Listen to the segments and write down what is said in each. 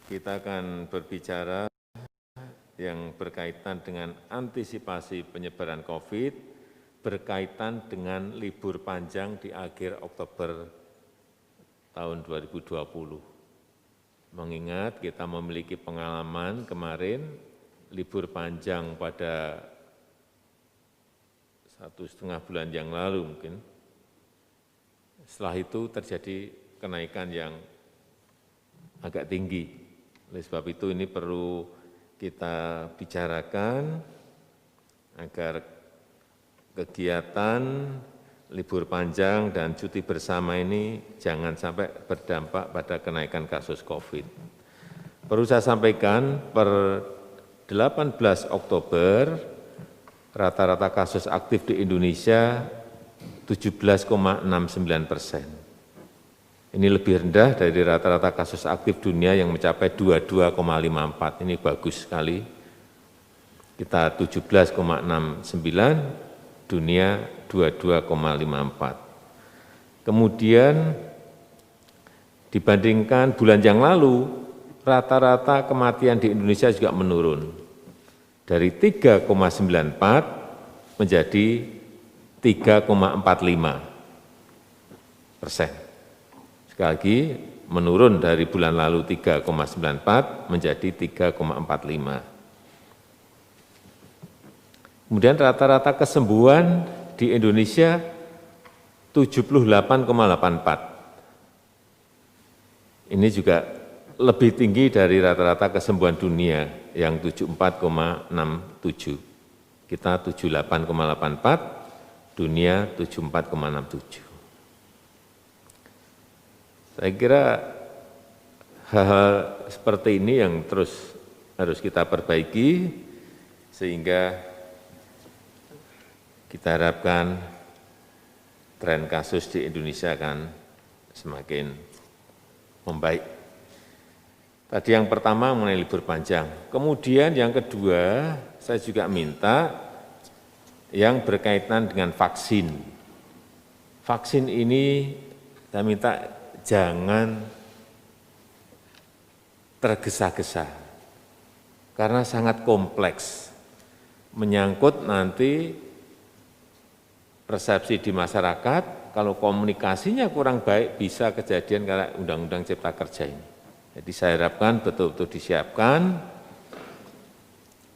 Kita akan berbicara yang berkaitan dengan antisipasi penyebaran COVID, berkaitan dengan libur panjang di akhir Oktober tahun 2020. Mengingat kita memiliki pengalaman kemarin, libur panjang pada 1,5 bulan yang lalu mungkin, setelah itu terjadi kenaikan yang agak tinggi. Oleh sebab itu ini perlu kita bicarakan agar kegiatan libur panjang dan cuti bersama ini jangan sampai berdampak pada kenaikan kasus COVID. Perlu saya sampaikan, per 18 Oktober, rata-rata kasus aktif di Indonesia 17,69%. Ini lebih rendah dari rata-rata kasus aktif dunia yang mencapai 22,54. Ini bagus sekali. Kita 17,69, dunia 22,54. Kemudian dibandingkan bulan yang lalu, rata-rata kematian di Indonesia juga menurun. Dari 3,94 menjadi 3,45%. Sekali lagi, menurun dari bulan lalu 3,94 menjadi 3,45. Kemudian rata-rata kesembuhan di Indonesia 78,84. Ini juga lebih tinggi dari rata-rata kesembuhan dunia yang 74,67. Kita 78,84, dunia 74,67. Saya kira hal-hal seperti ini yang terus harus kita perbaiki sehingga kita harapkan tren kasus di Indonesia akan semakin membaik. Tadi yang pertama mengenai libur panjang. Kemudian yang kedua, saya juga minta yang berkaitan dengan vaksin. Vaksin ini saya minta jangan tergesa-gesa, karena sangat kompleks, menyangkut nanti persepsi di masyarakat, kalau komunikasinya kurang baik bisa kejadian karena Undang-Undang Cipta Kerja ini. Jadi saya harapkan betul-betul disiapkan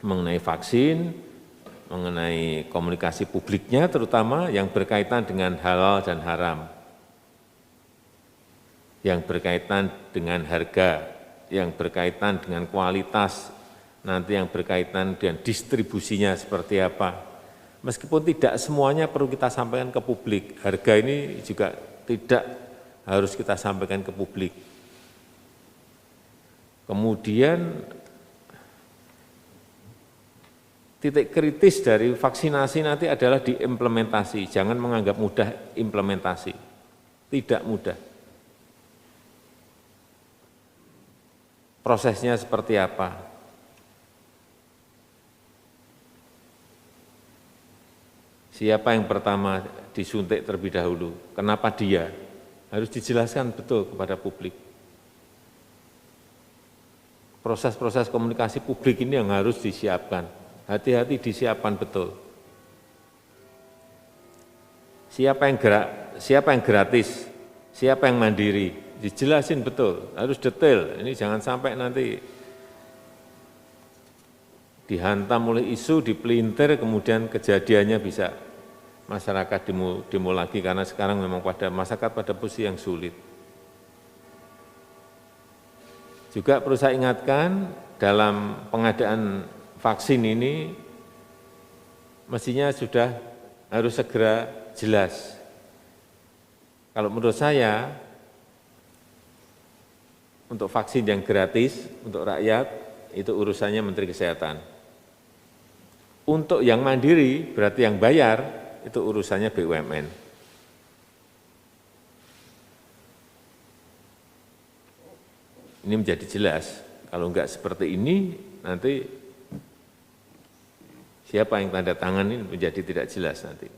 mengenai vaksin, mengenai komunikasi publiknya terutama yang berkaitan dengan halal dan haram, yang berkaitan dengan harga, yang berkaitan dengan kualitas, nanti yang berkaitan dengan distribusinya seperti apa. Meskipun tidak semuanya perlu kita sampaikan ke publik, harga ini juga tidak harus kita sampaikan ke publik. Kemudian titik kritis dari vaksinasi nanti adalah di implementasi, jangan menganggap mudah implementasi, tidak mudah. Prosesnya seperti apa? Siapa yang pertama disuntik terlebih dahulu? Kenapa dia? Harus dijelaskan betul kepada publik. Proses-proses komunikasi publik ini yang harus disiapkan. Hati-hati disiapkan betul. Siapa yang gratis? Siapa yang mandiri? Dijelasin betul, harus detail. Ini jangan sampai nanti dihantam oleh isu, dipelintir, kemudian kejadiannya bisa masyarakat demo lagi, karena sekarang memang masyarakat pada posisi yang sulit. Juga perlu saya ingatkan, dalam pengadaan vaksin ini mestinya sudah harus segera jelas. Kalau menurut saya, untuk vaksin yang gratis untuk rakyat, itu urusannya Menteri Kesehatan. Untuk yang mandiri, berarti yang bayar, itu urusannya BUMN. Ini menjadi jelas, kalau enggak seperti ini, nanti siapa yang tanda tangan ini menjadi tidak jelas nanti.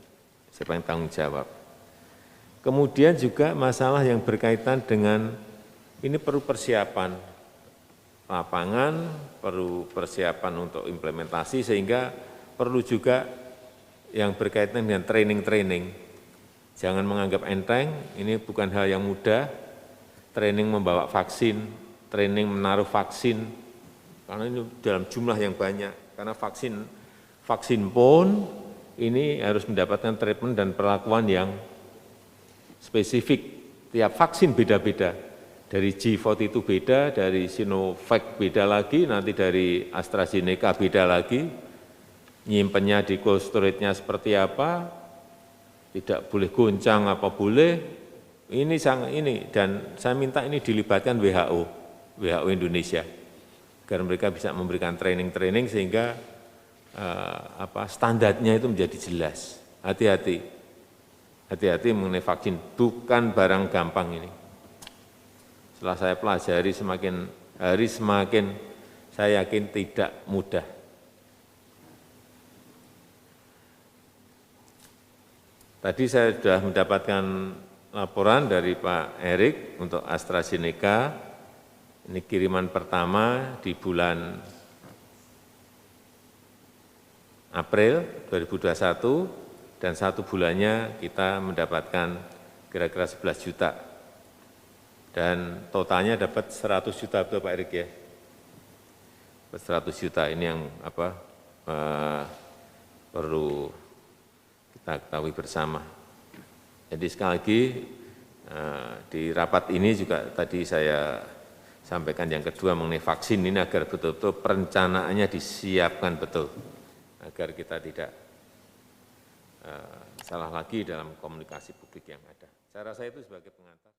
Siapa yang tanggung jawab. Kemudian juga masalah yang berkaitan dengan ini perlu persiapan. lapangan, perlu persiapan untuk implementasi, sehingga perlu juga yang berkaitan dengan training-training. Jangan menganggap enteng, ini bukan hal yang mudah, training membawa vaksin, training menaruh vaksin, karena ini dalam jumlah yang banyak, karena vaksin pun ini harus mendapatkan treatment dan perlakuan yang spesifik. Tiap vaksin beda-beda, dari G40 itu beda, dari Sinovac beda lagi, nanti dari AstraZeneca beda lagi, nyimpennya di cold storage-nya seperti apa, tidak boleh goncang apa boleh, ini dan saya minta ini dilibatkan WHO Indonesia, agar mereka bisa memberikan training-training sehingga standarnya itu menjadi jelas. Hati-hati mengenai vaksin, bukan barang gampang ini. Setelah saya pelajari semakin hari semakin saya yakin tidak mudah. Tadi saya sudah mendapatkan laporan dari Pak Erik untuk AstraZeneca. Ini kiriman pertama di bulan April 2021, dan 1 bulannya kita mendapatkan kira-kira 11 juta. Dan totalnya dapat 100 juta, betul Pak Erik ya? 100 juta ini yang perlu kita ketahui bersama. Jadi sekali lagi di rapat ini juga tadi saya sampaikan yang kedua mengenai vaksin ini, agar betul-betul perencanaannya disiapkan betul, agar kita tidak salah lagi dalam komunikasi publik yang ada. Saya rasa itu sebagai pengantar.